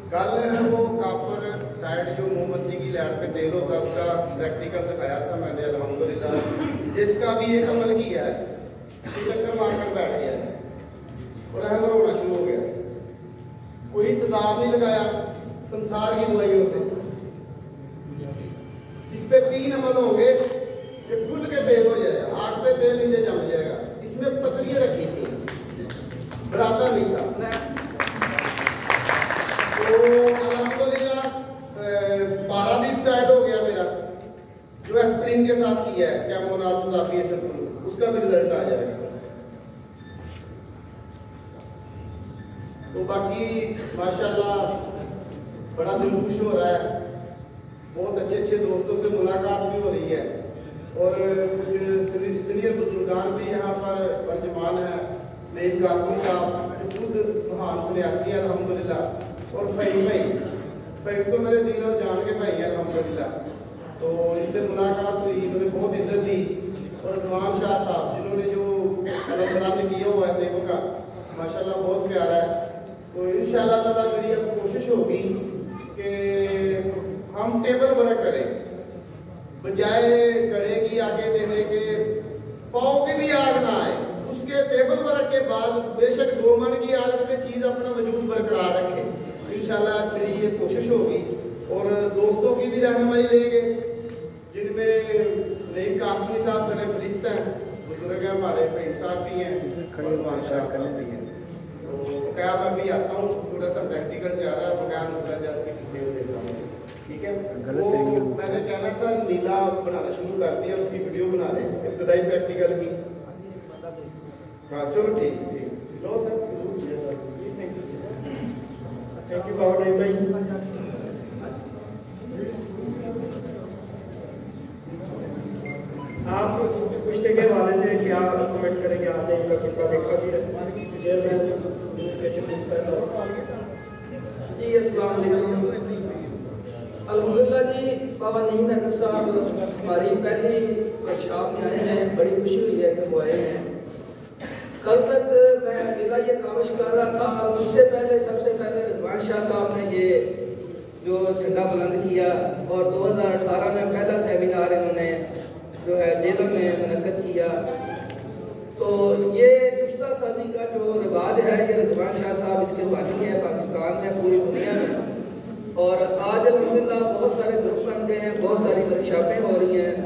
कल वो copper side जो मोमबत्ती की लाइट पे तेल होता है उसका प्रैक्टिकल दिखाया था मैंने अल्हम्दुलिल्लाह। जिसका भी एक अमल किया है तो चक्कर मारकर बैठ गया है और अहमर होना शुरू हो गया। कोई इंतजाम नहीं लगाया संसार की दवाइयों से। इस पे 3 अमल होंगे कि खुल के तेल हो जाएगा, आग पे तेल नीचे जम जाएगा। इसमें पतलियां रखी थी, बराता नहीं था। तो अल्हम्दुलिल्लाह पारा भी साइड हो गया मेरा, जो एस्प्रिन के साथ किया है क्या मोनाल उसका भी रिजल्ट आ जाएगा। तो बाकी माशाल्लाह बड़ा दिल खुश हो रहा है, बहुत अच्छे अच्छे दोस्तों से मुलाकात भी हो रही है और कुछ सीनियर बुजुर्गान भी यहाँ पर तर्जमान है। नईम कासमी साहब जो खुद महान सन्यासी है अल्हम्दुलिल्लाह, और फ़हीम तो मेरे दिल और जान के भाई है अल्हम्दुलिल्लाह। तो इनसे मुलाकात हुई, इन्होंने बहुत इज्जत दी। और रज़वान शाह साहब जिन्होंने जो अलहमदुलिल्लाह ने किया हुआ है देखो का माशाल्लाह बहुत प्यारा है। तो इंशाअल्लाह ताला मेरी अब कोशिश होगी कि हम टेबल वर्क करें, बजाय गड़े की आगे देने के पाँव की भी आग ना आए, उसके टेबल वर्क के बाद बेशक 2 मन की आग के चीज़ अपना वजूद बरकरार रखे। इंशाल्लाह मेरी ये कोशिश होगी। और दोस्तों की भी रहनुमाई लेंगे जिनमें नईम कासमी साहब सरे फरिश्ता हैं, बुजुर्ग हैं हमारे, फ़हीम साहब भी हैं और रज़वान शाह साहब भी हैं। तो क्या मैं भी आता हूँ, थोड़ा सा प्रैक्टिकल चल रहा है, बगैर मुखराजात की वीडियो देता हूँ, ठीक है। वो मैंने कहना था नीला बनाना शुरू कर दिया, उसकी वीडियो बना लें इब्तदाई प्रैक्टिकल की। हाँ चलो ठीक लो सर, थैंक यू बाबा नईम भाई। आप पुश्ते के हवाले से क्या कमेंट करेंगे? आपने इनका कितना देखा कि जी अस्सलाम वालेकुम। अल्हम्दुलिल्लाह जी, बाबा नईम अहमद साहब हमारी पहली वर्कशॉप में आए हैं, बड़ी खुशी हुई है कि वो आए हैं। कल तक मैं अकेला ये काविश कर रहा था, और उससे पहले सबसे पहले रज़वान शाह साहब ने ये जो झंडा बुलंद किया, और 2018 में पहला सेमिनार इन्होंने जो है जेलम में मुनक्कद किया। तो ये दुश्ता शादी का जो रिवाज है, ये रज़वान शाह साहब इसके बानी है पाकिस्तान में, पूरी दुनिया में। और आज अल्हम्दुलिल्लाह बहुत सारे ग्रुप बन गए हैं, बहुत सारी वर्कशॉपें हो रही हैं।